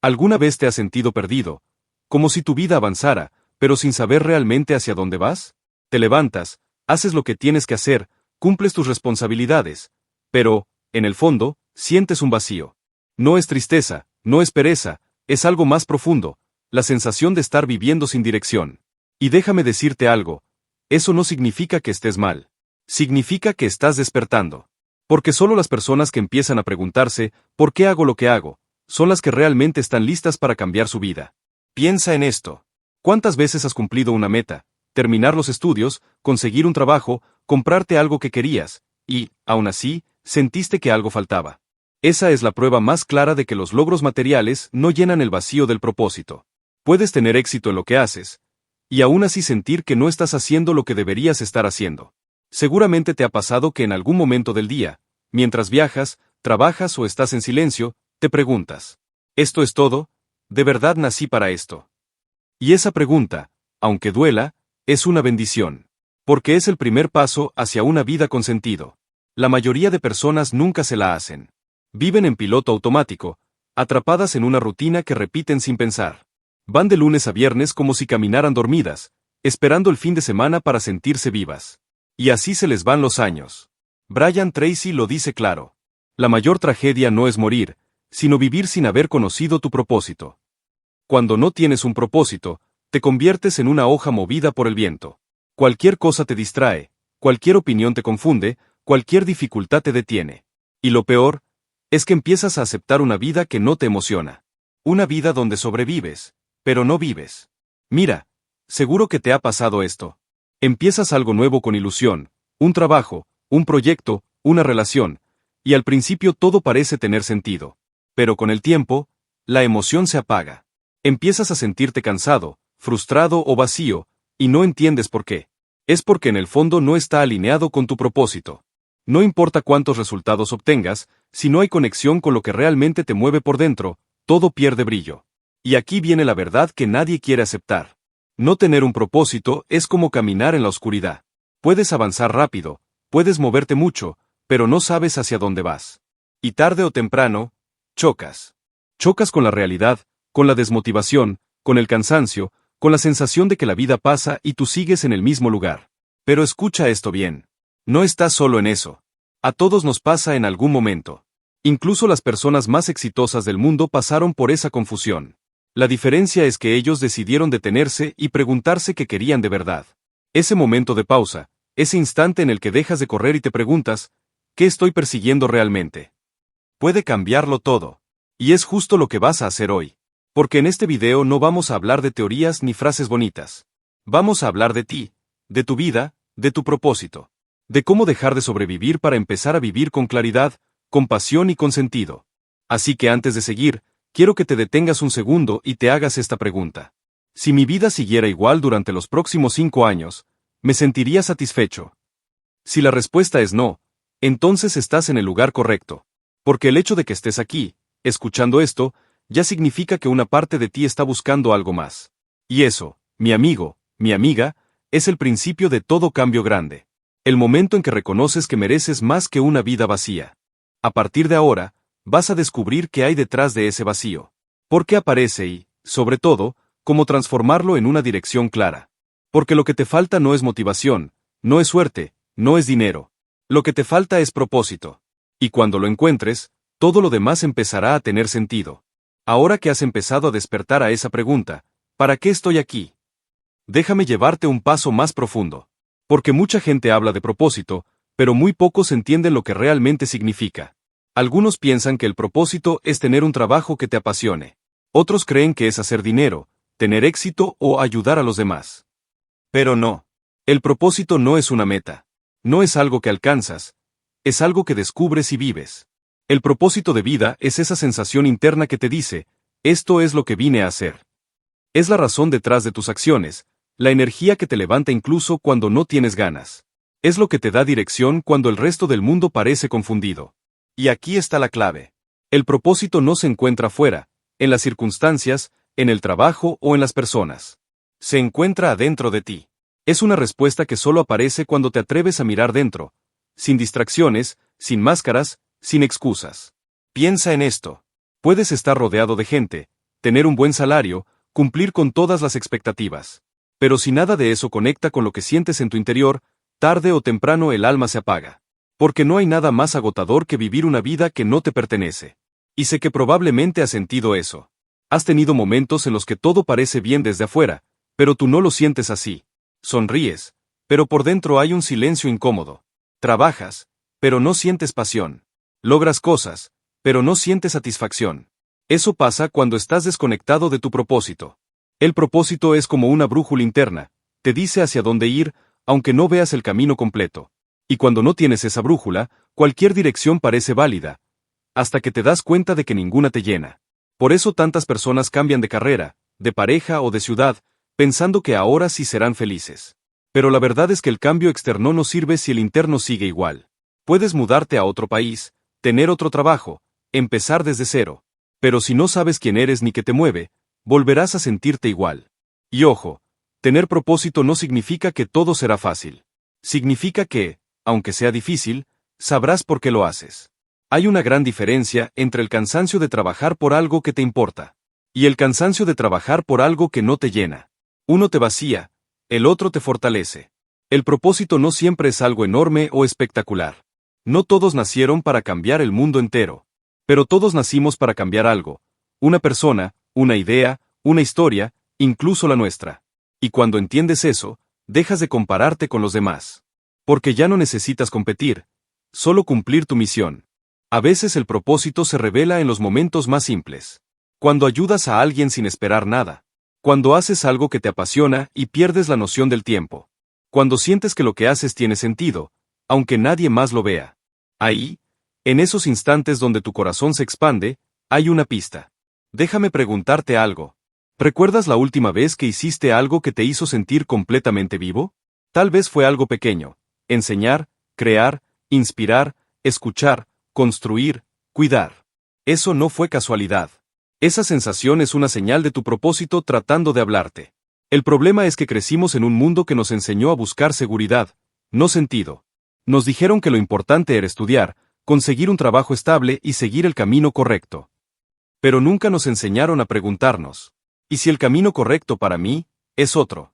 ¿Alguna vez te has sentido perdido, como si tu vida avanzara, pero sin saber realmente hacia dónde vas? Te levantas, haces lo que tienes que hacer, cumples tus responsabilidades, pero, en el fondo, sientes un vacío. No es tristeza, no es pereza, es algo más profundo, la sensación de estar viviendo sin dirección. Y déjame decirte algo, eso no significa que estés mal. Significa que estás despertando. Porque solo las personas que empiezan a preguntarse, ¿por qué hago lo que hago?, son las que realmente están listas para cambiar su vida. Piensa en esto. ¿Cuántas veces has cumplido una meta? Terminar los estudios, conseguir un trabajo, comprarte algo que querías, y, aún así, sentiste que algo faltaba. Esa es la prueba más clara de que los logros materiales no llenan el vacío del propósito. Puedes tener éxito en lo que haces, y aún así sentir que no estás haciendo lo que deberías estar haciendo. Seguramente te ha pasado que en algún momento del día, mientras viajas, trabajas o estás en silencio, te preguntas, ¿esto es todo? ¿De verdad nací para esto? Y esa pregunta, aunque duela, es una bendición. Porque es el primer paso hacia una vida con sentido. La mayoría de personas nunca se la hacen. Viven en piloto automático, atrapadas en una rutina que repiten sin pensar. Van de lunes a viernes como si caminaran dormidas, esperando el fin de semana para sentirse vivas. Y así se les van los años. Brian Tracy lo dice claro. La mayor tragedia no es morir, sino vivir sin haber conocido tu propósito. Cuando no tienes un propósito, te conviertes en una hoja movida por el viento. Cualquier cosa te distrae, cualquier opinión te confunde, cualquier dificultad te detiene. Y lo peor, es que empiezas a aceptar una vida que no te emociona. Una vida donde sobrevives, pero no vives. Mira, seguro que te ha pasado esto. Empiezas algo nuevo con ilusión, un trabajo, un proyecto, una relación, y al principio todo parece tener sentido. Pero con el tiempo, la emoción se apaga. Empiezas a sentirte cansado, frustrado o vacío, y no entiendes por qué. Es porque en el fondo no está alineado con tu propósito. No importa cuántos resultados obtengas, si no hay conexión con lo que realmente te mueve por dentro, todo pierde brillo. Y aquí viene la verdad que nadie quiere aceptar. No tener un propósito es como caminar en la oscuridad. Puedes avanzar rápido, puedes moverte mucho, pero no sabes hacia dónde vas. Y tarde o temprano, chocas. Chocas con la realidad, con la desmotivación, con el cansancio, con la sensación de que la vida pasa y tú sigues en el mismo lugar. Pero escucha esto bien. No estás solo en eso. A todos nos pasa en algún momento. Incluso las personas más exitosas del mundo pasaron por esa confusión. La diferencia es que ellos decidieron detenerse y preguntarse qué querían de verdad. Ese momento de pausa, ese instante en el que dejas de correr y te preguntas, ¿qué estoy persiguiendo realmente? Puede cambiarlo todo. Y es justo lo que vas a hacer hoy. Porque en este video no vamos a hablar de teorías ni frases bonitas. Vamos a hablar de ti, de tu vida, de tu propósito. De cómo dejar de sobrevivir para empezar a vivir con claridad, con pasión y con sentido. Así que antes de seguir, quiero que te detengas un segundo y te hagas esta pregunta. Si mi vida siguiera igual durante los próximos 5 años, ¿me sentiría satisfecho? Si la respuesta es no, entonces estás en el lugar correcto. Porque el hecho de que estés aquí, escuchando esto, ya significa que una parte de ti está buscando algo más. Y eso, mi amigo, mi amiga, es el principio de todo cambio grande. El momento en que reconoces que mereces más que una vida vacía. A partir de ahora, vas a descubrir qué hay detrás de ese vacío. Por qué aparece y, sobre todo, cómo transformarlo en una dirección clara. Porque lo que te falta no es motivación, no es suerte, no es dinero. Lo que te falta es propósito. Y cuando lo encuentres, todo lo demás empezará a tener sentido. Ahora que has empezado a despertar a esa pregunta, ¿para qué estoy aquí? Déjame llevarte un paso más profundo. Porque mucha gente habla de propósito, pero muy pocos entienden lo que realmente significa. Algunos piensan que el propósito es tener un trabajo que te apasione. Otros creen que es hacer dinero, tener éxito o ayudar a los demás. Pero no. El propósito no es una meta. No es algo que alcanzas. Es algo que descubres y vives. El propósito de vida es esa sensación interna que te dice, esto es lo que vine a hacer. Es la razón detrás de tus acciones, la energía que te levanta incluso cuando no tienes ganas. Es lo que te da dirección cuando el resto del mundo parece confundido. Y aquí está la clave. El propósito no se encuentra afuera, en las circunstancias, en el trabajo o en las personas. Se encuentra adentro de ti. Es una respuesta que solo aparece cuando te atreves a mirar dentro, sin distracciones, sin máscaras, sin excusas. Piensa en esto. Puedes estar rodeado de gente, tener un buen salario, cumplir con todas las expectativas. Pero si nada de eso conecta con lo que sientes en tu interior, tarde o temprano el alma se apaga. Porque no hay nada más agotador que vivir una vida que no te pertenece. Y sé que probablemente has sentido eso. Has tenido momentos en los que todo parece bien desde afuera, pero tú no lo sientes así. Sonríes, pero por dentro hay un silencio incómodo. Trabajas, pero no sientes pasión. Logras cosas, pero no sientes satisfacción. Eso pasa cuando estás desconectado de tu propósito. El propósito es como una brújula interna, te dice hacia dónde ir, aunque no veas el camino completo. Y cuando no tienes esa brújula, cualquier dirección parece válida, hasta que te das cuenta de que ninguna te llena. Por eso tantas personas cambian de carrera, de pareja o de ciudad, pensando que ahora sí serán felices. Pero la verdad es que el cambio externo no sirve si el interno sigue igual. Puedes mudarte a otro país, tener otro trabajo, empezar desde cero. Pero si no sabes quién eres ni qué te mueve, volverás a sentirte igual. Y ojo, tener propósito no significa que todo será fácil. Significa que, aunque sea difícil, sabrás por qué lo haces. Hay una gran diferencia entre el cansancio de trabajar por algo que te importa y el cansancio de trabajar por algo que no te llena. Uno te vacía, el otro te fortalece. El propósito no siempre es algo enorme o espectacular. No todos nacieron para cambiar el mundo entero. Pero todos nacimos para cambiar algo. Una persona, una idea, una historia, incluso la nuestra. Y cuando entiendes eso, dejas de compararte con los demás. Porque ya no necesitas competir, solo cumplir tu misión. A veces el propósito se revela en los momentos más simples. Cuando ayudas a alguien sin esperar nada. Cuando haces algo que te apasiona y pierdes la noción del tiempo. Cuando sientes que lo que haces tiene sentido, aunque nadie más lo vea. Ahí, en esos instantes donde tu corazón se expande, hay una pista. Déjame preguntarte algo. ¿Recuerdas la última vez que hiciste algo que te hizo sentir completamente vivo? Tal vez fue algo pequeño. Enseñar, crear, inspirar, escuchar, construir, cuidar. Eso no fue casualidad. Esa sensación es una señal de tu propósito tratando de hablarte. El problema es que crecimos en un mundo que nos enseñó a buscar seguridad, no sentido. Nos dijeron que lo importante era estudiar, conseguir un trabajo estable y seguir el camino correcto. Pero nunca nos enseñaron a preguntarnos, ¿y si el camino correcto para mí es otro?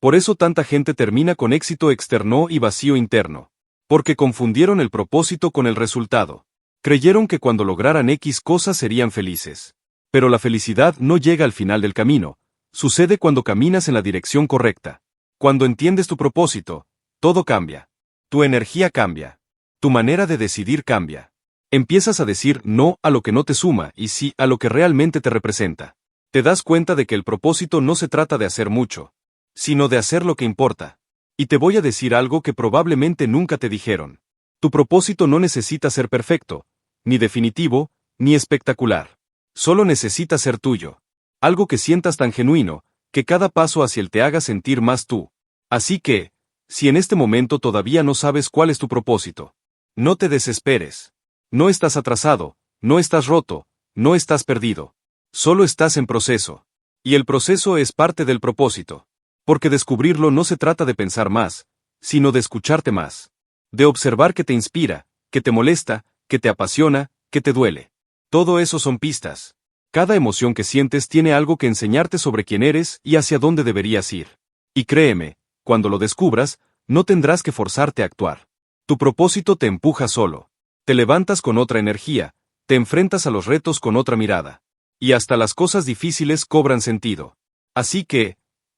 Por eso tanta gente termina con éxito externo y vacío interno. Porque confundieron el propósito con el resultado. Creyeron que cuando lograran X cosas serían felices. Pero la felicidad no llega al final del camino, sucede cuando caminas en la dirección correcta. Cuando entiendes tu propósito, todo cambia. Tu energía cambia. Tu manera de decidir cambia. Empiezas a decir no a lo que no te suma y sí a lo que realmente te representa. Te das cuenta de que el propósito no se trata de hacer mucho, sino de hacer lo que importa. Y te voy a decir algo que probablemente nunca te dijeron. Tu propósito no necesita ser perfecto, ni definitivo, ni espectacular. Solo necesita ser tuyo. Algo que sientas tan genuino, que cada paso hacia él te haga sentir más tú. Así que, si en este momento todavía no sabes cuál es tu propósito, no te desesperes. No estás atrasado, no estás roto, no estás perdido. Solo estás en proceso. Y el proceso es parte del propósito. Porque descubrirlo no se trata de pensar más, sino de escucharte más. De observar qué te inspira, qué te molesta, qué te apasiona, qué te duele. Todo eso son pistas. Cada emoción que sientes tiene algo que enseñarte sobre quién eres y hacia dónde deberías ir. Y créeme, cuando lo descubras, no tendrás que forzarte a actuar. Tu propósito te empuja solo. Te levantas con otra energía, te enfrentas a los retos con otra mirada. Y hasta las cosas difíciles cobran sentido. Así que,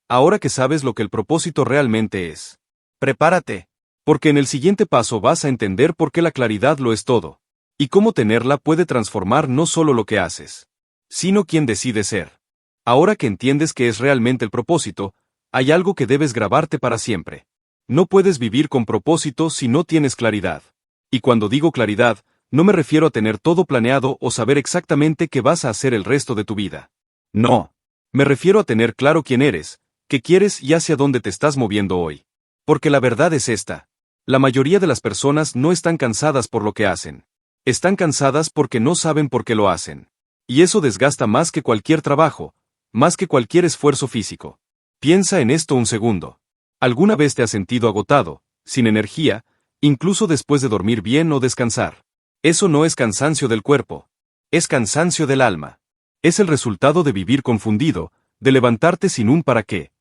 ahora que sabes lo que el propósito realmente es, prepárate. Porque en el siguiente paso vas a entender por qué la claridad lo es todo. Y cómo tenerla puede transformar no solo lo que haces, sino quién decides ser. Ahora que entiendes qué es realmente el propósito, hay algo que debes grabarte para siempre. No puedes vivir con propósito si no tienes claridad. Y cuando digo claridad, no me refiero a tener todo planeado o saber exactamente qué vas a hacer el resto de tu vida. No. Me refiero a tener claro quién eres, qué quieres y hacia dónde te estás moviendo hoy. Porque la verdad es esta. La mayoría de las personas no están cansadas por lo que hacen. Están cansadas porque no saben por qué lo hacen. Y eso desgasta más que cualquier trabajo, más que cualquier esfuerzo físico. Piensa en esto un segundo. ¿Alguna vez te has sentido agotado, sin energía, incluso después de dormir bien o descansar? Eso no es cansancio del cuerpo. Es cansancio del alma. Es el resultado de vivir confundido, de levantarte sin un para qué.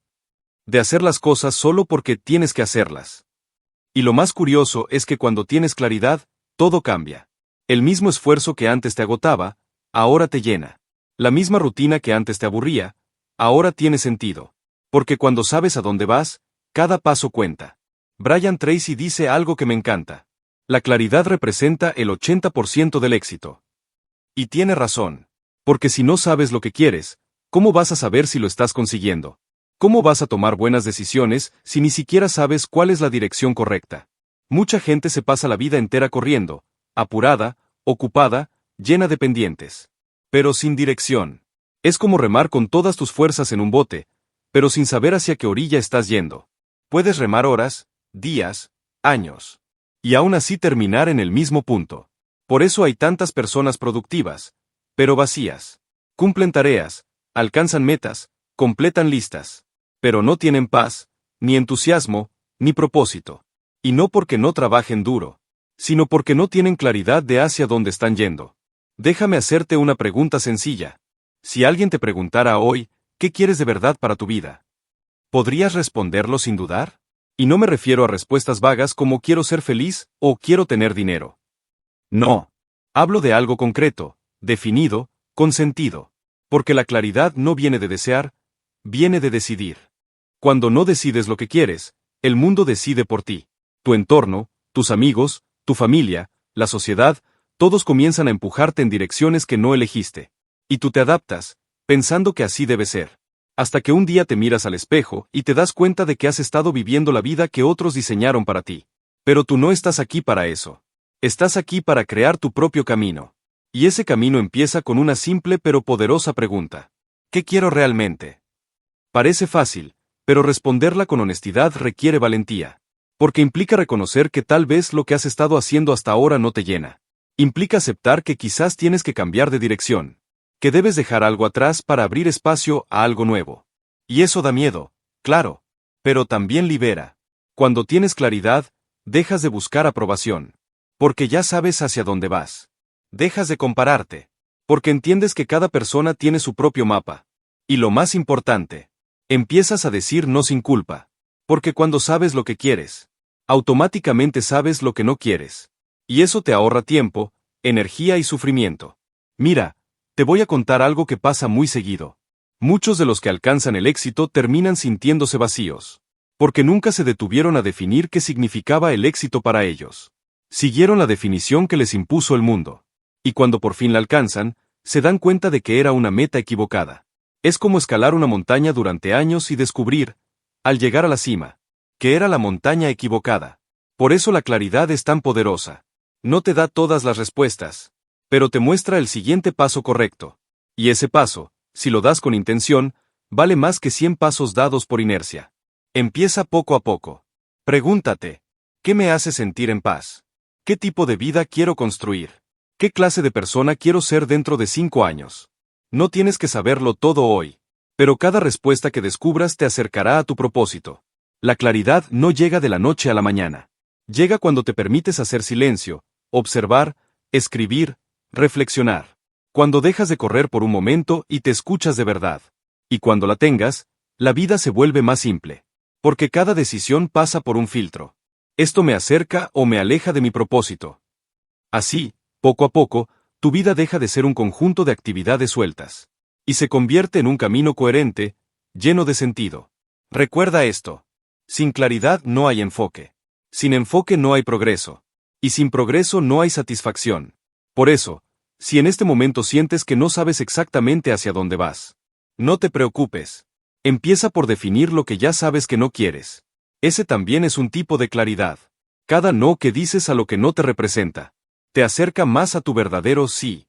De hacer las cosas solo porque tienes que hacerlas. Y lo más curioso es que cuando tienes claridad, todo cambia. El mismo esfuerzo que antes te agotaba, ahora te llena. La misma rutina que antes te aburría, ahora tiene sentido. Porque cuando sabes a dónde vas, cada paso cuenta. Brian Tracy dice algo que me encanta. La claridad representa el 80% del éxito. Y tiene razón. Porque si no sabes lo que quieres, ¿cómo vas a saber si lo estás consiguiendo? ¿Cómo vas a tomar buenas decisiones si ni siquiera sabes cuál es la dirección correcta? Mucha gente se pasa la vida entera corriendo, apurada, ocupada, llena de pendientes. Pero sin dirección. Es como remar con todas tus fuerzas en un bote, pero sin saber hacia qué orilla estás yendo. Puedes remar horas, días, años. Y aún así terminar en el mismo punto. Por eso hay tantas personas productivas, pero vacías. Cumplen tareas, alcanzan metas, completan listas. Pero no tienen paz, ni entusiasmo, ni propósito. Y no porque no trabajen duro, sino porque no tienen claridad de hacia dónde están yendo. Déjame hacerte una pregunta sencilla. Si alguien te preguntara hoy, ¿qué quieres de verdad para tu vida? ¿Podrías responderlo sin dudar? Y no me refiero a respuestas vagas como quiero ser feliz o quiero tener dinero. No. Hablo de algo concreto, definido, con sentido. Porque la claridad no viene de desear, viene de decidir. Cuando no decides lo que quieres, el mundo decide por ti. Tu entorno, tus amigos, tu familia, la sociedad, todos comienzan a empujarte en direcciones que no elegiste. Y tú te adaptas, pensando que así debe ser. Hasta que un día te miras al espejo y te das cuenta de que has estado viviendo la vida que otros diseñaron para ti. Pero tú no estás aquí para eso. Estás aquí para crear tu propio camino. Y ese camino empieza con una simple pero poderosa pregunta. ¿Qué quiero realmente? Parece fácil, pero responderla con honestidad requiere valentía. Porque implica reconocer que tal vez lo que has estado haciendo hasta ahora no te llena. Implica aceptar que quizás tienes que cambiar de dirección. Que debes dejar algo atrás para abrir espacio a algo nuevo. Y eso da miedo, claro. Pero también libera. Cuando tienes claridad, dejas de buscar aprobación. Porque ya sabes hacia dónde vas. Dejas de compararte. Porque entiendes que cada persona tiene su propio mapa. Y lo más importante, empiezas a decir no sin culpa. Porque cuando sabes lo que quieres, automáticamente sabes lo que no quieres. Y eso te ahorra tiempo, energía y sufrimiento. Mira, te voy a contar algo que pasa muy seguido. Muchos de los que alcanzan el éxito terminan sintiéndose vacíos. Porque nunca se detuvieron a definir qué significaba el éxito para ellos. Siguieron la definición que les impuso el mundo. Y cuando por fin la alcanzan, se dan cuenta de que era una meta equivocada. Es como escalar una montaña durante años y descubrir, al llegar a la cima, que era la montaña equivocada. Por eso la claridad es tan poderosa. No te da todas las respuestas, pero te muestra el siguiente paso correcto. Y ese paso, si lo das con intención, vale más que 100 pasos dados por inercia. Empieza poco a poco. Pregúntate, ¿qué me hace sentir en paz? ¿Qué tipo de vida quiero construir? ¿Qué clase de persona quiero ser dentro de 5 años? No tienes que saberlo todo hoy, pero cada respuesta que descubras te acercará a tu propósito. La claridad no llega de la noche a la mañana. Llega cuando te permites hacer silencio, observar, escribir, reflexionar. Cuando dejas de correr por un momento y te escuchas de verdad. Y cuando la tengas, la vida se vuelve más simple. Porque cada decisión pasa por un filtro. Esto me acerca o me aleja de mi propósito. Así, poco a poco, tu vida deja de ser un conjunto de actividades sueltas. Y se convierte en un camino coherente, lleno de sentido. Recuerda esto. Sin claridad no hay enfoque. Sin enfoque no hay progreso. Y sin progreso no hay satisfacción. Por eso, si en este momento sientes que no sabes exactamente hacia dónde vas, no te preocupes. Empieza por definir lo que ya sabes que no quieres. Ese también es un tipo de claridad. Cada no que dices a lo que no te representa, te acerca más a tu verdadero sí.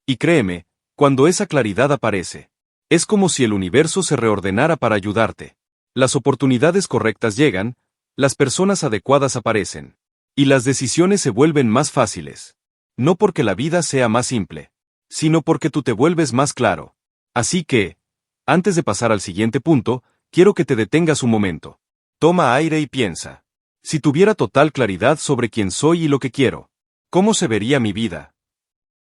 Y créeme, cuando esa claridad aparece, es como si el universo se reordenara para ayudarte. Las oportunidades correctas llegan, las personas adecuadas aparecen, y las decisiones se vuelven más fáciles. No porque la vida sea más simple, sino porque tú te vuelves más claro. Así que, antes de pasar al siguiente punto, quiero que te detengas un momento. Toma aire y piensa. Si tuviera total claridad sobre quién soy y lo que quiero, ¿cómo se vería mi vida?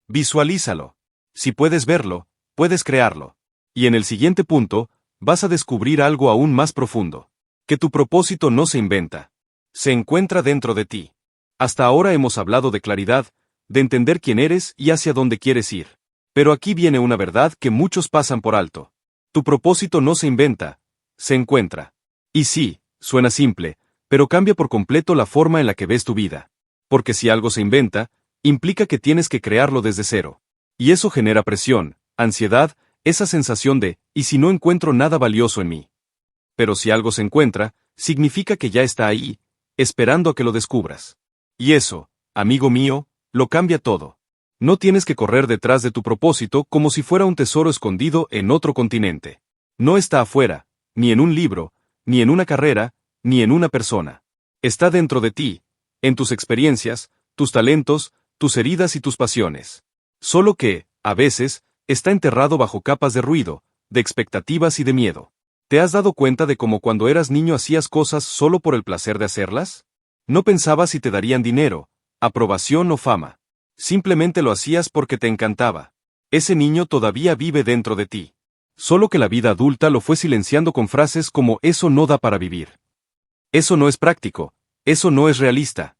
Visualízalo. Si puedes verlo, puedes crearlo. Y en el siguiente punto, vas a descubrir algo aún más profundo. Que tu propósito no se inventa. Se encuentra dentro de ti. Hasta ahora hemos hablado de claridad, de entender quién eres y hacia dónde quieres ir. Pero aquí viene una verdad que muchos pasan por alto. Tu propósito no se inventa, se encuentra. Y sí, suena simple, pero cambia por completo la forma en la que ves tu vida. Porque si algo se inventa, implica que tienes que crearlo desde cero. Y eso genera presión, ansiedad, esa sensación de, ¿y si no encuentro nada valioso en mí? Pero si algo se encuentra, significa que ya está ahí, esperando a que lo descubras. Y eso, amigo mío, lo cambia todo. No tienes que correr detrás de tu propósito como si fuera un tesoro escondido en otro continente. No está afuera, ni en un libro, ni en una carrera, ni en una persona. Está dentro de ti, en tus experiencias, tus talentos, tus heridas y tus pasiones. Solo que, a veces, está enterrado bajo capas de ruido, de expectativas y de miedo. ¿Te has dado cuenta de cómo cuando eras niño hacías cosas solo por el placer de hacerlas? No pensabas si te darían dinero, aprobación o fama. Simplemente lo hacías porque te encantaba. Ese niño todavía vive dentro de ti. Solo que la vida adulta lo fue silenciando con frases como eso no da para vivir. Eso no es práctico, eso no es realista.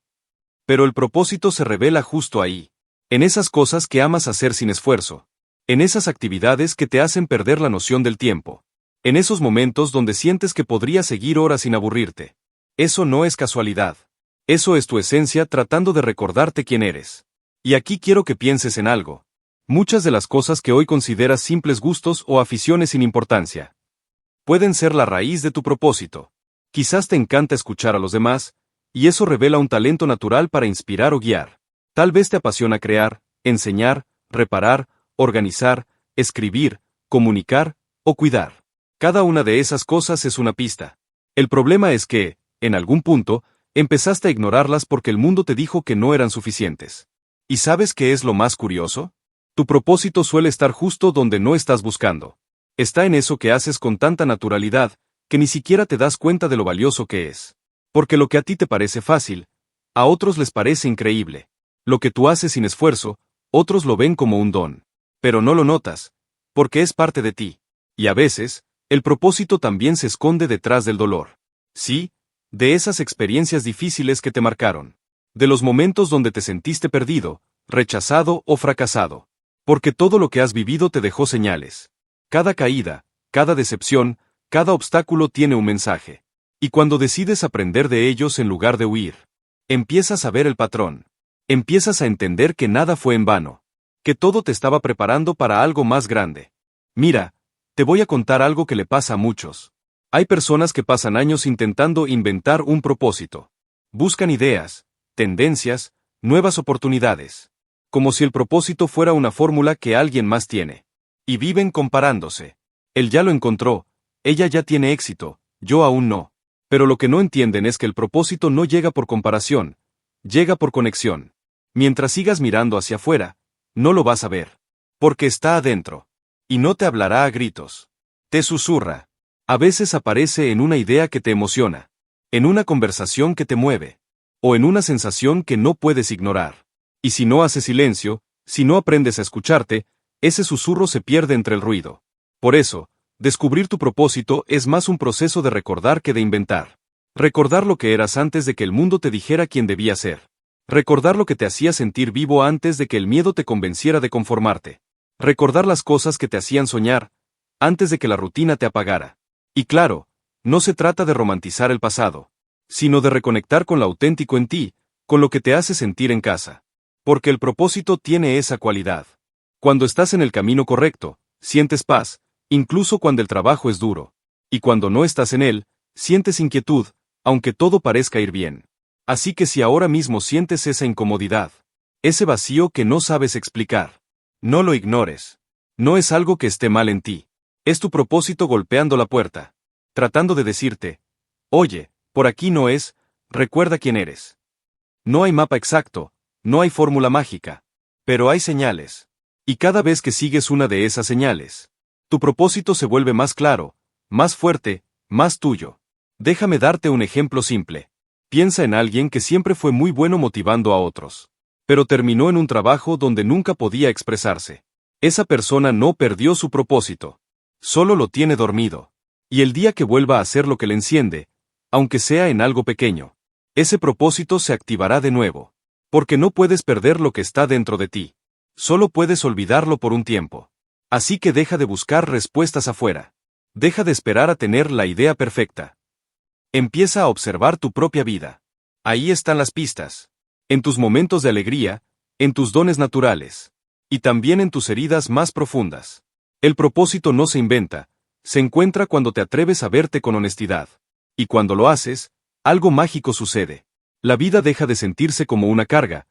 Pero el propósito se revela justo ahí. En esas cosas que amas hacer sin esfuerzo. En esas actividades que te hacen perder la noción del tiempo. En esos momentos donde sientes que podrías seguir horas sin aburrirte. Eso no es casualidad. Eso es tu esencia tratando de recordarte quién eres. Y aquí quiero que pienses en algo. Muchas de las cosas que hoy consideras simples gustos o aficiones sin importancia pueden ser la raíz de tu propósito. Quizás te encanta escuchar a los demás, y eso revela un talento natural para inspirar o guiar. Tal vez te apasiona crear, enseñar, reparar, organizar, escribir, comunicar o cuidar. Cada una de esas cosas es una pista. El problema es que, en algún punto, empezaste a ignorarlas porque el mundo te dijo que no eran suficientes. ¿Y sabes qué es lo más curioso? Tu propósito suele estar justo donde no estás buscando. Está en eso que haces con tanta naturalidad, que ni siquiera te das cuenta de lo valioso que es. Porque lo que a ti te parece fácil, a otros les parece increíble. Lo que tú haces sin esfuerzo, otros lo ven como un don. Pero no lo notas, porque es parte de ti. Y a veces, el propósito también se esconde detrás del dolor. Sí, de esas experiencias difíciles que te marcaron. De los momentos donde te sentiste perdido, rechazado o fracasado. Porque todo lo que has vivido te dejó señales. Cada caída, cada decepción, cada obstáculo tiene un mensaje. Y cuando decides aprender de ellos en lugar de huir, empiezas a ver el patrón. Empiezas a entender que nada fue en vano. Que todo te estaba preparando para algo más grande. Mira, te voy a contar algo que le pasa a muchos. Hay personas que pasan años intentando inventar un propósito. Buscan ideas, tendencias, nuevas oportunidades. Como si el propósito fuera una fórmula que alguien más tiene. Y viven comparándose. Él ya lo encontró, ella ya tiene éxito, yo aún no. Pero lo que no entienden es que el propósito no llega por comparación, llega por conexión. Mientras sigas mirando hacia afuera, no lo vas a ver. Porque está adentro. Y no te hablará a gritos. Te susurra. A veces aparece en una idea que te emociona. En una conversación que te mueve. O en una sensación que no puedes ignorar. Y si no haces silencio, si no aprendes a escucharte, ese susurro se pierde entre el ruido. Por eso, descubrir tu propósito es más un proceso de recordar que de inventar. Recordar lo que eras antes de que el mundo te dijera quién debías ser. Recordar lo que te hacía sentir vivo antes de que el miedo te convenciera de conformarte. Recordar las cosas que te hacían soñar, antes de que la rutina te apagara. Y claro, no se trata de romantizar el pasado, sino de reconectar con lo auténtico en ti, con lo que te hace sentir en casa. Porque el propósito tiene esa cualidad. Cuando estás en el camino correcto, sientes paz, incluso cuando el trabajo es duro. Y cuando no estás en él, sientes inquietud, aunque todo parezca ir bien. Así que si ahora mismo sientes esa incomodidad, ese vacío que no sabes explicar, no lo ignores. No es algo que esté mal en ti. Es tu propósito golpeando la puerta, tratando de decirte, oye, por aquí no es, recuerda quién eres. No hay mapa exacto, no hay fórmula mágica, pero hay señales. Y cada vez que sigues una de esas señales, tu propósito se vuelve más claro, más fuerte, más tuyo. Déjame darte un ejemplo simple. Piensa en alguien que siempre fue muy bueno motivando a otros, pero terminó en un trabajo donde nunca podía expresarse. Esa persona no perdió su propósito. Solo lo tiene dormido. Y el día que vuelva a hacer lo que le enciende, aunque sea en algo pequeño, ese propósito se activará de nuevo. Porque no puedes perder lo que está dentro de ti. Solo puedes olvidarlo por un tiempo. Así que deja de buscar respuestas afuera. Deja de esperar a tener la idea perfecta. Empieza a observar tu propia vida. Ahí están las pistas. En tus momentos de alegría, en tus dones naturales. Y también en tus heridas más profundas. El propósito no se inventa, se encuentra cuando te atreves a verte con honestidad. Y cuando lo haces, algo mágico sucede. La vida deja de sentirse como una carga,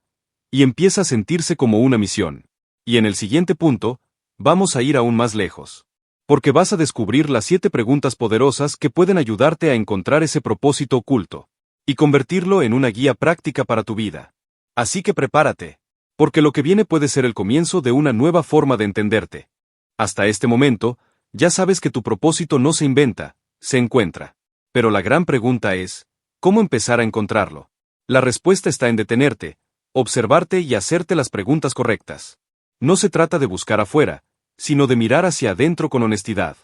y empieza a sentirse como una misión. Y en el siguiente punto, vamos a ir aún más lejos. Porque vas a descubrir las 7 preguntas poderosas que pueden ayudarte a encontrar ese propósito oculto. Y convertirlo en una guía práctica para tu vida. Así que prepárate. Porque lo que viene puede ser el comienzo de una nueva forma de entenderte. Hasta este momento, ya sabes que tu propósito no se inventa, se encuentra. Pero la gran pregunta es, ¿cómo empezar a encontrarlo? La respuesta está en detenerte, observarte y hacerte las preguntas correctas. No se trata de buscar afuera, sino de mirar hacia adentro con honestidad.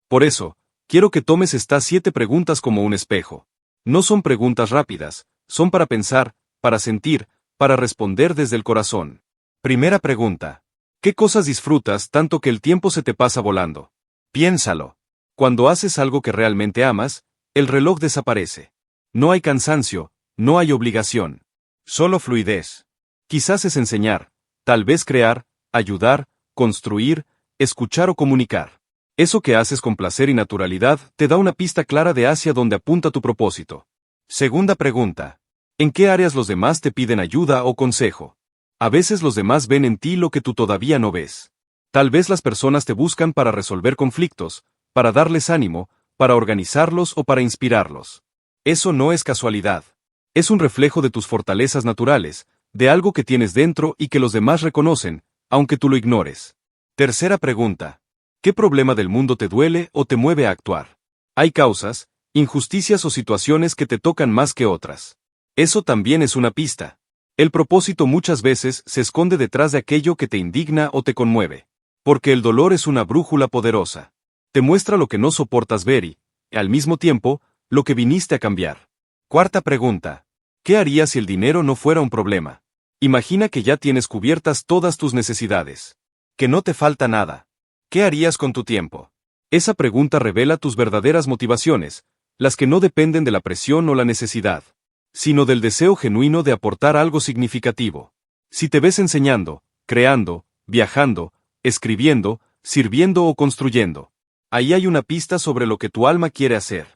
Por eso, quiero que tomes estas 7 preguntas como un espejo. No son preguntas rápidas, son para pensar, para sentir, para responder desde el corazón. Primera pregunta. ¿Qué cosas disfrutas tanto que el tiempo se te pasa volando? Piénsalo. Cuando haces algo que realmente amas, el reloj desaparece. No hay cansancio, no hay obligación. Solo fluidez. Quizás es enseñar, tal vez crear, ayudar, construir, escuchar o comunicar. Eso que haces con placer y naturalidad te da una pista clara de hacia dónde apunta tu propósito. Segunda pregunta. ¿En qué áreas los demás te piden ayuda o consejo? A veces los demás ven en ti lo que tú todavía no ves. Tal vez las personas te buscan para resolver conflictos, para darles ánimo, para organizarlos o para inspirarlos. Eso no es casualidad. Es un reflejo de tus fortalezas naturales, de algo que tienes dentro y que los demás reconocen, aunque tú lo ignores. Tercera pregunta. ¿Qué problema del mundo te duele o te mueve a actuar? Hay causas, injusticias o situaciones que te tocan más que otras. Eso también es una pista. El propósito muchas veces se esconde detrás de aquello que te indigna o te conmueve. Porque el dolor es una brújula poderosa. Te muestra lo que no soportas ver y, al mismo tiempo, lo que viniste a cambiar. Cuarta pregunta. ¿Qué harías si el dinero no fuera un problema? Imagina que ya tienes cubiertas todas tus necesidades. Que no te falta nada. ¿Qué harías con tu tiempo? Esa pregunta revela tus verdaderas motivaciones, las que no dependen de la presión o la necesidad, sino del deseo genuino de aportar algo significativo. Si te ves enseñando, creando, viajando, escribiendo, sirviendo o construyendo, ahí hay una pista sobre lo que tu alma quiere hacer.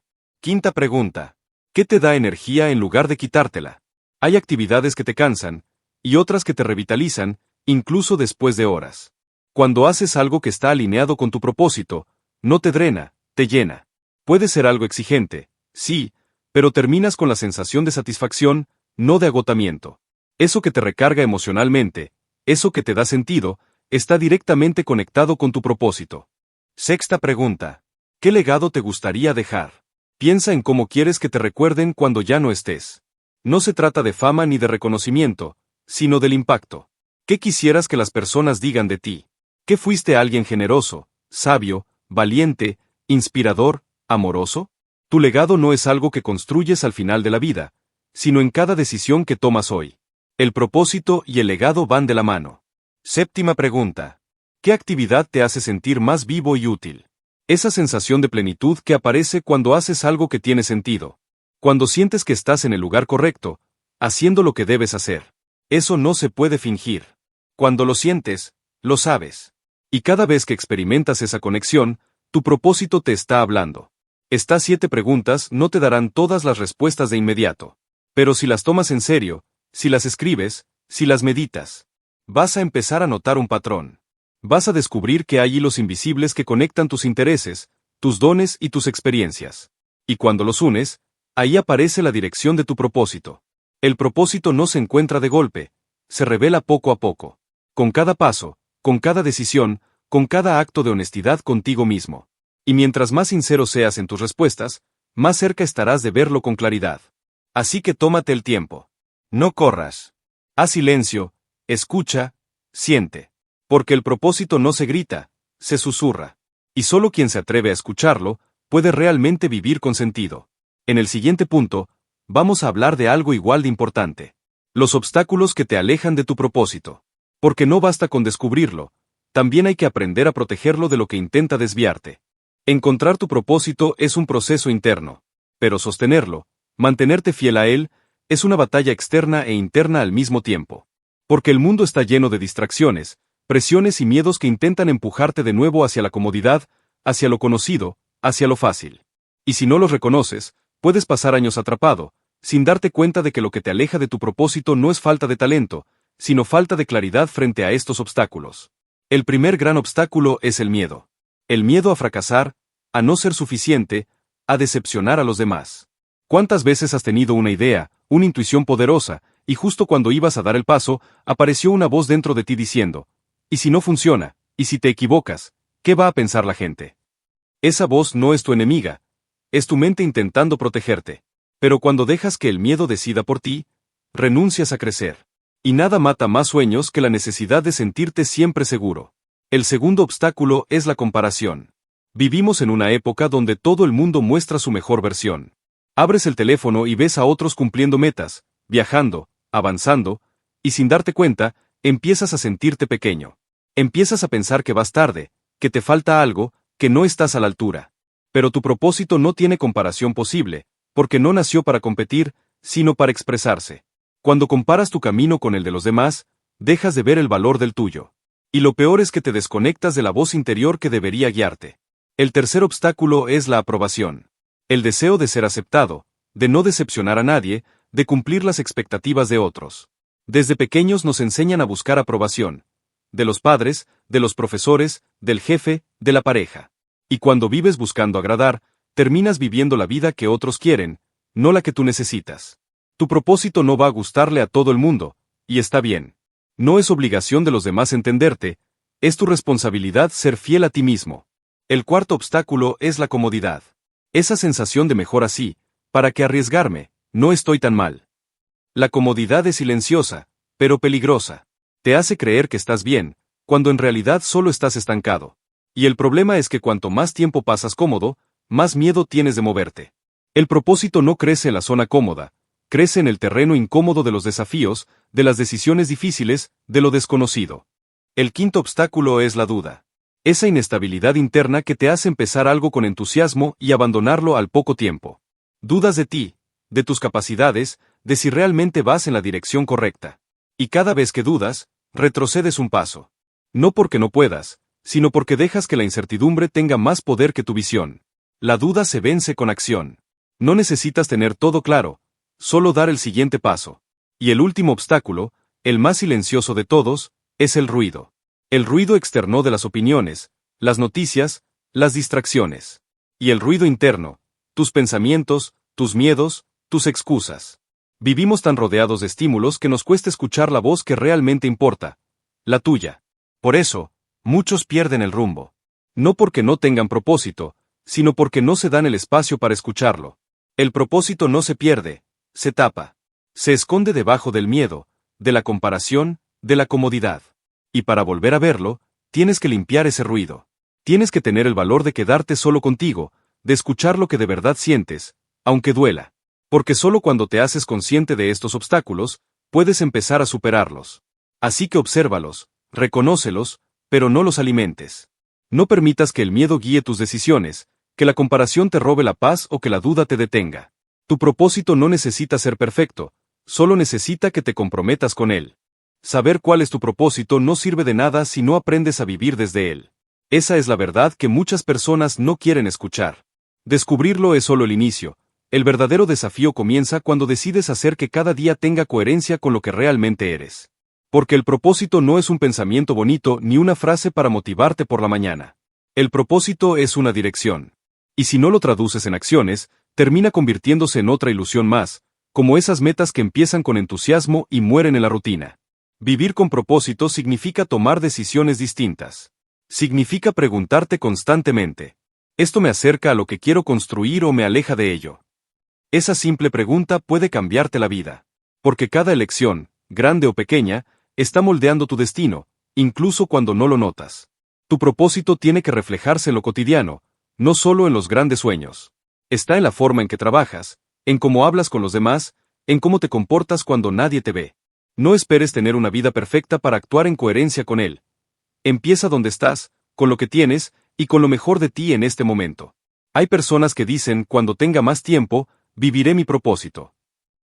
Quinta pregunta. ¿Qué te da energía en lugar de quitártela? Hay actividades que te cansan, y otras que te revitalizan, incluso después de horas. Cuando haces algo que está alineado con tu propósito, no te drena, te llena. Puede ser algo exigente, sí, pero terminas con la sensación de satisfacción, no de agotamiento. Eso que te recarga emocionalmente, eso que te da sentido, está directamente conectado con tu propósito. Sexta pregunta. ¿Qué legado te gustaría dejar? Piensa en cómo quieres que te recuerden cuando ya no estés. No se trata de fama ni de reconocimiento, sino del impacto. ¿Qué quisieras que las personas digan de ti? ¿Que fuiste alguien generoso, sabio, valiente, inspirador, amoroso? Tu legado no es algo que construyes al final de la vida, sino en cada decisión que tomas hoy. El propósito y el legado van de la mano. Séptima pregunta. ¿Qué actividad te hace sentir más vivo y útil? Esa sensación de plenitud que aparece cuando haces algo que tiene sentido. Cuando sientes que estás en el lugar correcto, haciendo lo que debes hacer. Eso no se puede fingir. Cuando lo sientes, lo sabes. Y cada vez que experimentas esa conexión, tu propósito te está hablando. Estas 7 preguntas no te darán todas las respuestas de inmediato. Pero si las tomas en serio, si las escribes, si las meditas, vas a empezar a notar un patrón. Vas a descubrir que hay hilos invisibles que conectan tus intereses, tus dones y tus experiencias. Y cuando los unes, ahí aparece la dirección de tu propósito. El propósito no se encuentra de golpe, se revela poco a poco. Con cada paso, con cada decisión, con cada acto de honestidad contigo mismo. Y mientras más sincero seas en tus respuestas, más cerca estarás de verlo con claridad. Así que tómate el tiempo. No corras. Haz silencio, escucha, siente. Porque el propósito no se grita, se susurra. Y solo quien se atreve a escucharlo, puede realmente vivir con sentido. En el siguiente punto, vamos a hablar de algo igual de importante. Los obstáculos que te alejan de tu propósito. Porque no basta con descubrirlo, también hay que aprender a protegerlo de lo que intenta desviarte. Encontrar tu propósito es un proceso interno, pero sostenerlo, mantenerte fiel a él, es una batalla externa e interna al mismo tiempo. Porque el mundo está lleno de distracciones, presiones y miedos que intentan empujarte de nuevo hacia la comodidad, hacia lo conocido, hacia lo fácil. Y si no los reconoces, puedes pasar años atrapado, sin darte cuenta de que lo que te aleja de tu propósito no es falta de talento, sino falta de claridad frente a estos obstáculos. El primer gran obstáculo es el miedo. El miedo a fracasar, a no ser suficiente, a decepcionar a los demás. ¿Cuántas veces has tenido una idea, una intuición poderosa, y justo cuando ibas a dar el paso, apareció una voz dentro de ti diciendo, ¿y si no funciona? ¿Y si te equivocas? ¿Qué va a pensar la gente? Esa voz no es tu enemiga, es tu mente intentando protegerte. Pero cuando dejas que el miedo decida por ti, renuncias a crecer. Y nada mata más sueños que la necesidad de sentirte siempre seguro. El segundo obstáculo es la comparación. Vivimos en una época donde todo el mundo muestra su mejor versión. Abres el teléfono y ves a otros cumpliendo metas, viajando, avanzando, y sin darte cuenta, empiezas a sentirte pequeño. Empiezas a pensar que vas tarde, que te falta algo, que no estás a la altura. Pero tu propósito no tiene comparación posible, porque no nació para competir, sino para expresarse. Cuando comparas tu camino con el de los demás, dejas de ver el valor del tuyo. Y lo peor es que te desconectas de la voz interior que debería guiarte. El tercer obstáculo es la aprobación. El deseo de ser aceptado, de no decepcionar a nadie, de cumplir las expectativas de otros. Desde pequeños nos enseñan a buscar aprobación. De los padres, de los profesores, del jefe, de la pareja. Y cuando vives buscando agradar, terminas viviendo la vida que otros quieren, no la que tú necesitas. Tu propósito no va a gustarle a todo el mundo, y está bien. No es obligación de los demás entenderte, es tu responsabilidad ser fiel a ti mismo. El cuarto obstáculo es la comodidad. Esa sensación de mejor así, ¿para qué arriesgarme? No estoy tan mal. La comodidad es silenciosa, pero peligrosa. Te hace creer que estás bien, cuando en realidad solo estás estancado. Y el problema es que cuanto más tiempo pasas cómodo, más miedo tienes de moverte. El propósito no crece en la zona cómoda, crece en el terreno incómodo de los desafíos, de las decisiones difíciles, de lo desconocido. El quinto obstáculo es la duda. Esa inestabilidad interna que te hace empezar algo con entusiasmo y abandonarlo al poco tiempo. Dudas de ti, de tus capacidades, de si realmente vas en la dirección correcta. Y cada vez que dudas, retrocedes un paso. No porque no puedas, sino porque dejas que la incertidumbre tenga más poder que tu visión. La duda se vence con acción. No necesitas tener todo claro, solo dar el siguiente paso. Y el último obstáculo, el más silencioso de todos, es el ruido. El ruido externo de las opiniones, las noticias, las distracciones. Y el ruido interno, tus pensamientos, tus miedos, tus excusas. Vivimos tan rodeados de estímulos que nos cuesta escuchar la voz que realmente importa, la tuya. Por eso, muchos pierden el rumbo. No porque no tengan propósito, sino porque no se dan el espacio para escucharlo. El propósito no se pierde, se tapa. Se esconde debajo del miedo, de la comparación, de la comodidad. Y para volver a verlo, tienes que limpiar ese ruido. Tienes que tener el valor de quedarte solo contigo, de escuchar lo que de verdad sientes, aunque duela. Porque solo cuando te haces consciente de estos obstáculos, puedes empezar a superarlos. Así que obsérvalos, reconócelos, pero no los alimentes. No permitas que el miedo guíe tus decisiones, que la comparación te robe la paz o que la duda te detenga. Tu propósito no necesita ser perfecto, solo necesita que te comprometas con él. Saber cuál es tu propósito no sirve de nada si no aprendes a vivir desde él. Esa es la verdad que muchas personas no quieren escuchar. Descubrirlo es solo el inicio. El verdadero desafío comienza cuando decides hacer que cada día tenga coherencia con lo que realmente eres. Porque el propósito no es un pensamiento bonito ni una frase para motivarte por la mañana. El propósito es una dirección. Y si no lo traduces en acciones, termina convirtiéndose en otra ilusión más, como esas metas que empiezan con entusiasmo y mueren en la rutina. Vivir con propósito significa tomar decisiones distintas. Significa preguntarte constantemente, ¿esto me acerca a lo que quiero construir o me aleja de ello? Esa simple pregunta puede cambiarte la vida. Porque cada elección, grande o pequeña, está moldeando tu destino, incluso cuando no lo notas. Tu propósito tiene que reflejarse en lo cotidiano, no solo en los grandes sueños. Está en la forma en que trabajas, en cómo hablas con los demás, en cómo te comportas cuando nadie te ve. No esperes tener una vida perfecta para actuar en coherencia con él. Empieza donde estás, con lo que tienes, y con lo mejor de ti en este momento. Hay personas que dicen, cuando tenga más tiempo, viviré mi propósito.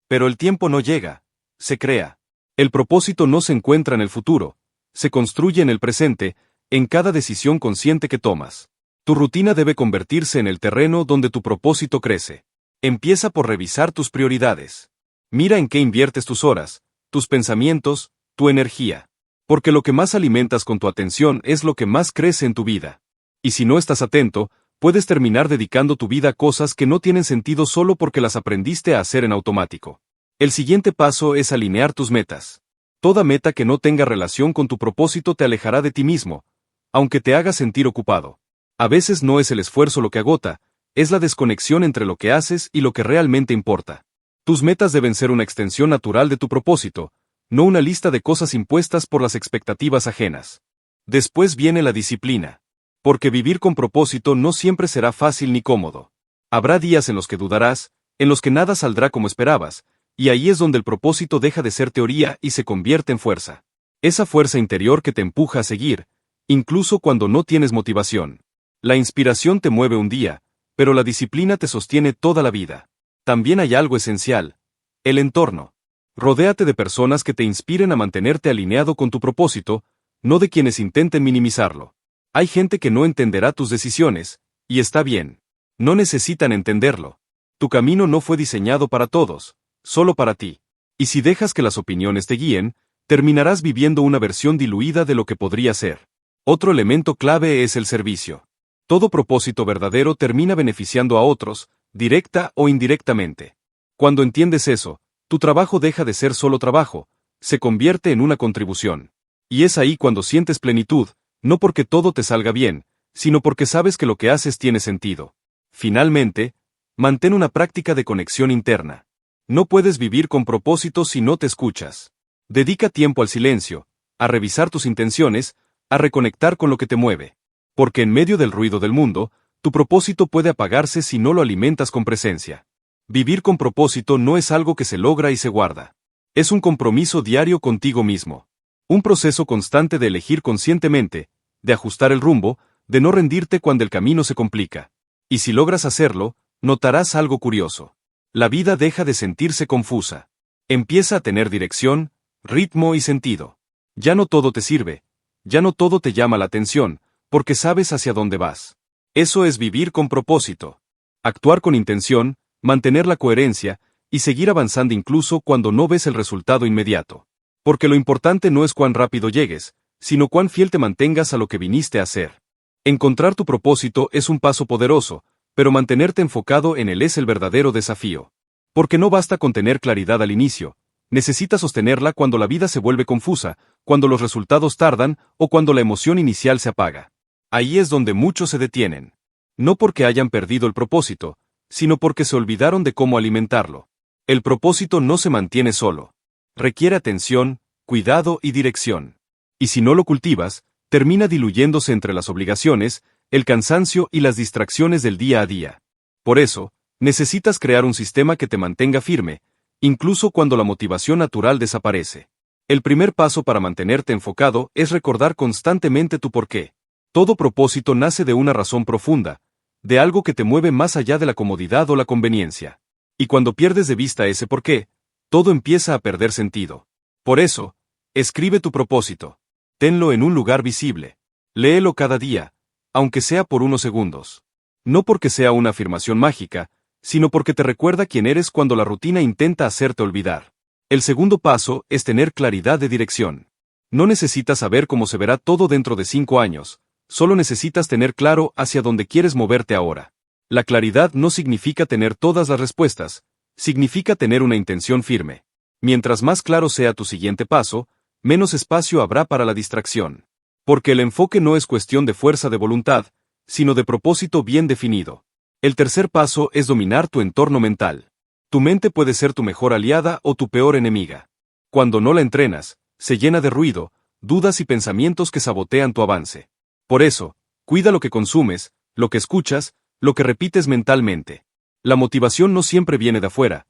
Pero el tiempo no llega, se crea. El propósito no se encuentra en el futuro, se construye en el presente, en cada decisión consciente que tomas. Tu rutina debe convertirse en el terreno donde tu propósito crece. Empieza por revisar tus prioridades. Mira en qué inviertes tus horas, tus pensamientos, tu energía. Porque lo que más alimentas con tu atención es lo que más crece en tu vida. Y si no estás atento, puedes terminar dedicando tu vida a cosas que no tienen sentido solo porque las aprendiste a hacer en automático. El siguiente paso es alinear tus metas. Toda meta que no tenga relación con tu propósito te alejará de ti mismo, aunque te haga sentir ocupado. A veces no es el esfuerzo lo que agota, es la desconexión entre lo que haces y lo que realmente importa. Tus metas deben ser una extensión natural de tu propósito, no una lista de cosas impuestas por las expectativas ajenas. Después viene la disciplina. Porque vivir con propósito no siempre será fácil ni cómodo. Habrá días en los que dudarás, en los que nada saldrá como esperabas, y ahí es donde el propósito deja de ser teoría y se convierte en fuerza. Esa fuerza interior que te empuja a seguir, incluso cuando no tienes motivación. La inspiración te mueve un día, pero la disciplina te sostiene toda la vida. También hay algo esencial: el entorno. Rodéate de personas que te inspiren a mantenerte alineado con tu propósito, no de quienes intenten minimizarlo. Hay gente que no entenderá tus decisiones, y está bien. No necesitan entenderlo. Tu camino no fue diseñado para todos, solo para ti. Y si dejas que las opiniones te guíen, terminarás viviendo una versión diluida de lo que podría ser. Otro elemento clave es el servicio. Todo propósito verdadero termina beneficiando a otros, directa o indirectamente. Cuando entiendes eso, tu trabajo deja de ser solo trabajo, se convierte en una contribución. Y es ahí cuando sientes plenitud, no porque todo te salga bien, sino porque sabes que lo que haces tiene sentido. Finalmente, mantén una práctica de conexión interna. No puedes vivir con propósito si no te escuchas. Dedica tiempo al silencio, a revisar tus intenciones, a reconectar con lo que te mueve. Porque en medio del ruido del mundo, tu propósito puede apagarse si no lo alimentas con presencia. Vivir con propósito no es algo que se logra y se guarda. Es un compromiso diario contigo mismo. Un proceso constante de elegir conscientemente, de ajustar el rumbo, de no rendirte cuando el camino se complica. Y si logras hacerlo, notarás algo curioso. La vida deja de sentirse confusa. Empieza a tener dirección, ritmo y sentido. Ya no todo te sirve, ya no todo te llama la atención, porque sabes hacia dónde vas. Eso es vivir con propósito. Actuar con intención, mantener la coherencia, y seguir avanzando incluso cuando no ves el resultado inmediato. Porque lo importante no es cuán rápido llegues, sino cuán fiel te mantengas a lo que viniste a hacer. Encontrar tu propósito es un paso poderoso, pero mantenerte enfocado en él es el verdadero desafío. Porque no basta con tener claridad al inicio, necesitas sostenerla cuando la vida se vuelve confusa, cuando los resultados tardan o cuando la emoción inicial se apaga. Ahí es donde muchos se detienen. No porque hayan perdido el propósito, sino porque se olvidaron de cómo alimentarlo. El propósito no se mantiene solo. Requiere atención, cuidado y dirección. Y si no lo cultivas, termina diluyéndose entre las obligaciones, el cansancio y las distracciones del día a día. Por eso, necesitas crear un sistema que te mantenga firme, incluso cuando la motivación natural desaparece. El primer paso para mantenerte enfocado es recordar constantemente tu porqué. Todo propósito nace de una razón profunda, de algo que te mueve más allá de la comodidad o la conveniencia. Y cuando pierdes de vista ese porqué, todo empieza a perder sentido. Por eso, escribe tu propósito. Tenlo en un lugar visible. Léelo cada día, aunque sea por unos segundos. No porque sea una afirmación mágica, sino porque te recuerda quién eres cuando la rutina intenta hacerte olvidar. El segundo paso es tener claridad de dirección. No necesitas saber cómo se verá todo dentro de 5 años, solo necesitas tener claro hacia dónde quieres moverte ahora. La claridad no significa tener todas las respuestas, significa tener una intención firme. Mientras más claro sea tu siguiente paso, menos espacio habrá para la distracción. Porque el enfoque no es cuestión de fuerza de voluntad, sino de propósito bien definido. El tercer paso es dominar tu entorno mental. Tu mente puede ser tu mejor aliada o tu peor enemiga. Cuando no la entrenas, se llena de ruido, dudas y pensamientos que sabotean tu avance. Por eso, cuida lo que consumes, lo que escuchas, lo que repites mentalmente. La motivación no siempre viene de afuera.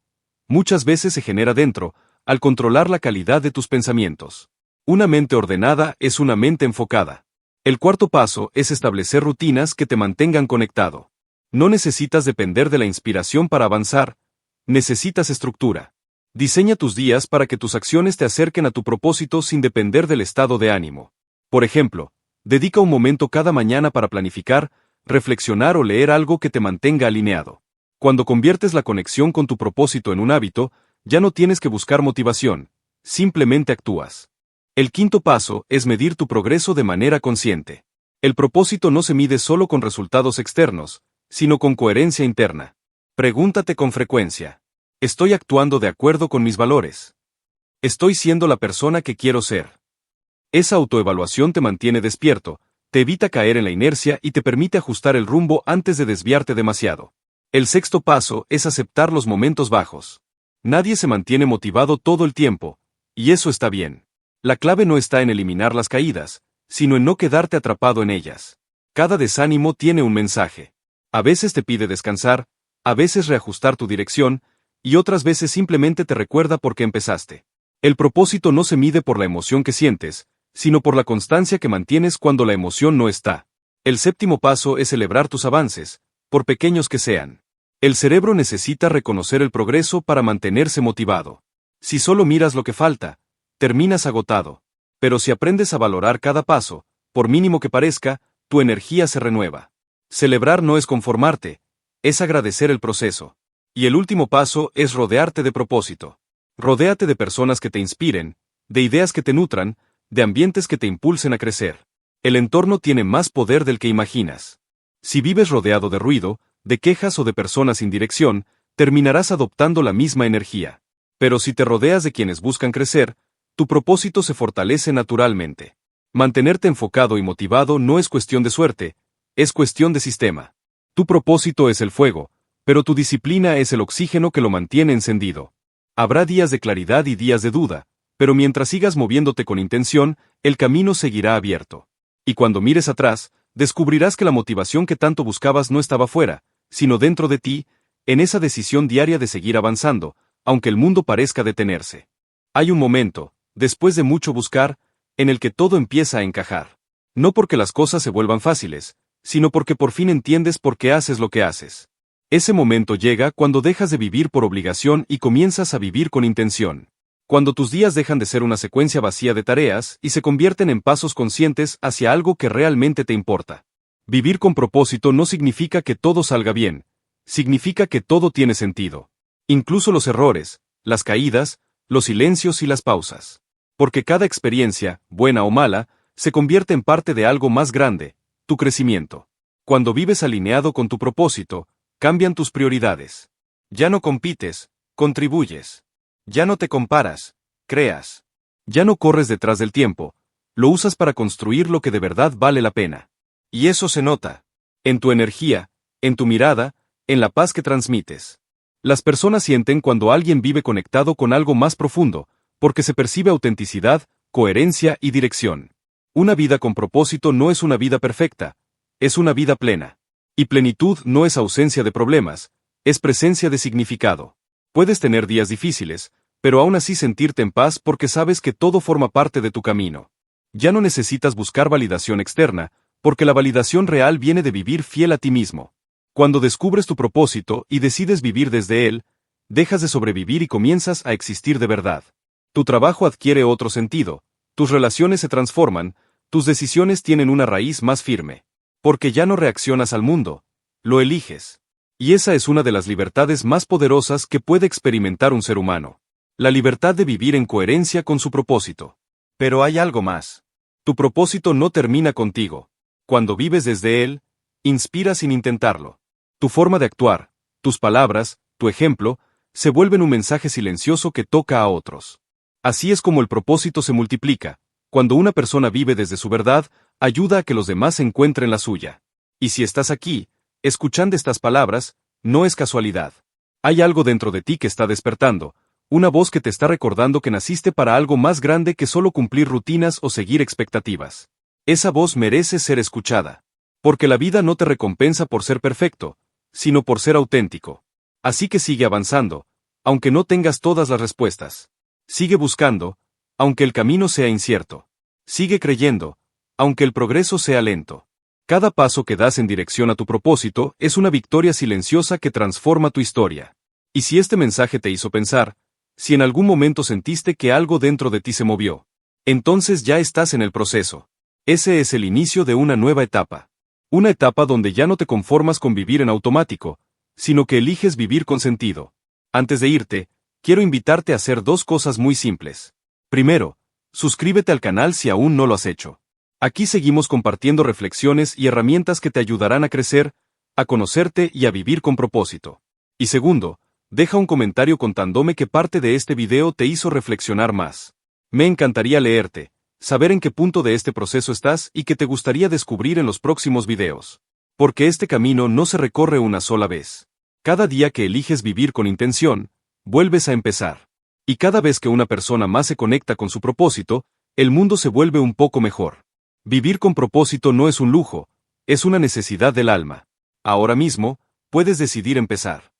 Muchas veces se genera dentro, al controlar la calidad de tus pensamientos. Una mente ordenada es una mente enfocada. El cuarto paso es establecer rutinas que te mantengan conectado. No necesitas depender de la inspiración para avanzar, necesitas estructura. Diseña tus días para que tus acciones te acerquen a tu propósito sin depender del estado de ánimo. Por ejemplo, dedica un momento cada mañana para planificar, reflexionar o leer algo que te mantenga alineado. Cuando conviertes la conexión con tu propósito en un hábito, ya no tienes que buscar motivación, simplemente actúas. El quinto paso es medir tu progreso de manera consciente. El propósito no se mide solo con resultados externos, sino con coherencia interna. Pregúntate con frecuencia: ¿estoy actuando de acuerdo con mis valores? ¿Estoy siendo la persona que quiero ser? Esa autoevaluación te mantiene despierto, te evita caer en la inercia y te permite ajustar el rumbo antes de desviarte demasiado. El sexto paso es aceptar los momentos bajos. Nadie se mantiene motivado todo el tiempo, y eso está bien. La clave no está en eliminar las caídas, sino en no quedarte atrapado en ellas. Cada desánimo tiene un mensaje. A veces te pide descansar, a veces reajustar tu dirección, y otras veces simplemente te recuerda por qué empezaste. El propósito no se mide por la emoción que sientes, sino por la constancia que mantienes cuando la emoción no está. El séptimo paso es celebrar tus avances, por pequeños que sean. El cerebro necesita reconocer el progreso para mantenerse motivado. Si solo miras lo que falta, terminas agotado. Pero si aprendes a valorar cada paso, por mínimo que parezca, tu energía se renueva. Celebrar no es conformarte, es agradecer el proceso. Y el último paso es rodearte de propósito. Rodéate de personas que te inspiren, de ideas que te nutran, de ambientes que te impulsen a crecer. El entorno tiene más poder del que imaginas. Si vives rodeado de ruido, de quejas o de personas sin dirección, terminarás adoptando la misma energía. Pero si te rodeas de quienes buscan crecer, tu propósito se fortalece naturalmente. Mantenerte enfocado y motivado no es cuestión de suerte, es cuestión de sistema. Tu propósito es el fuego, pero tu disciplina es el oxígeno que lo mantiene encendido. Habrá días de claridad y días de duda, pero mientras sigas moviéndote con intención, el camino seguirá abierto. Y cuando mires atrás, descubrirás que la motivación que tanto buscabas no estaba fuera, sino dentro de ti, en esa decisión diaria de seguir avanzando, aunque el mundo parezca detenerse. Hay un momento, después de mucho buscar, en el que todo empieza a encajar. No porque las cosas se vuelvan fáciles, sino porque por fin entiendes por qué haces lo que haces. Ese momento llega cuando dejas de vivir por obligación y comienzas a vivir con intención. Cuando tus días dejan de ser una secuencia vacía de tareas y se convierten en pasos conscientes hacia algo que realmente te importa. Vivir con propósito no significa que todo salga bien, significa que todo tiene sentido. Incluso los errores, las caídas, los silencios y las pausas. Porque cada experiencia, buena o mala, se convierte en parte de algo más grande, tu crecimiento. Cuando vives alineado con tu propósito, cambian tus prioridades. Ya no compites, contribuyes. Ya no te comparas, creas. Ya no corres detrás del tiempo, lo usas para construir lo que de verdad vale la pena. Y eso se nota. En tu energía, en tu mirada, en la paz que transmites. Las personas sienten cuando alguien vive conectado con algo más profundo, porque se percibe autenticidad, coherencia y dirección. Una vida con propósito no es una vida perfecta, es una vida plena. Y plenitud no es ausencia de problemas, es presencia de significado. Puedes tener días difíciles, pero aún así sentirte en paz porque sabes que todo forma parte de tu camino. Ya no necesitas buscar validación externa, porque la validación real viene de vivir fiel a ti mismo. Cuando descubres tu propósito y decides vivir desde él, dejas de sobrevivir y comienzas a existir de verdad. Tu trabajo adquiere otro sentido, tus relaciones se transforman, tus decisiones tienen una raíz más firme. Porque ya no reaccionas al mundo, lo eliges. Y esa es una de las libertades más poderosas que puede experimentar un ser humano. La libertad de vivir en coherencia con su propósito. Pero hay algo más. Tu propósito no termina contigo. Cuando vives desde él, inspiras sin intentarlo. Tu forma de actuar, tus palabras, tu ejemplo, se vuelven un mensaje silencioso que toca a otros. Así es como el propósito se multiplica. Cuando una persona vive desde su verdad, ayuda a que los demás encuentren la suya. Y si estás aquí, escuchando estas palabras, no es casualidad. Hay algo dentro de ti que está despertando, una voz que te está recordando que naciste para algo más grande que solo cumplir rutinas o seguir expectativas. Esa voz merece ser escuchada. Porque la vida no te recompensa por ser perfecto, sino por ser auténtico. Así que sigue avanzando, aunque no tengas todas las respuestas. Sigue buscando, aunque el camino sea incierto. Sigue creyendo, aunque el progreso sea lento. Cada paso que das en dirección a tu propósito es una victoria silenciosa que transforma tu historia. Y si este mensaje te hizo pensar, si en algún momento sentiste que algo dentro de ti se movió, entonces ya estás en el proceso. Ese es el inicio de una nueva etapa. Una etapa donde ya no te conformas con vivir en automático, sino que eliges vivir con sentido. Antes de irte, quiero invitarte a hacer dos cosas muy simples. Primero, suscríbete al canal si aún no lo has hecho. Aquí seguimos compartiendo reflexiones y herramientas que te ayudarán a crecer, a conocerte y a vivir con propósito. Y segundo, deja un comentario contándome qué parte de este video te hizo reflexionar más. Me encantaría leerte, saber en qué punto de este proceso estás y qué te gustaría descubrir en los próximos videos. Porque este camino no se recorre una sola vez. Cada día que eliges vivir con intención, vuelves a empezar. Y cada vez que una persona más se conecta con su propósito, el mundo se vuelve un poco mejor. Vivir con propósito no es un lujo, es una necesidad del alma. Ahora mismo, puedes decidir empezar.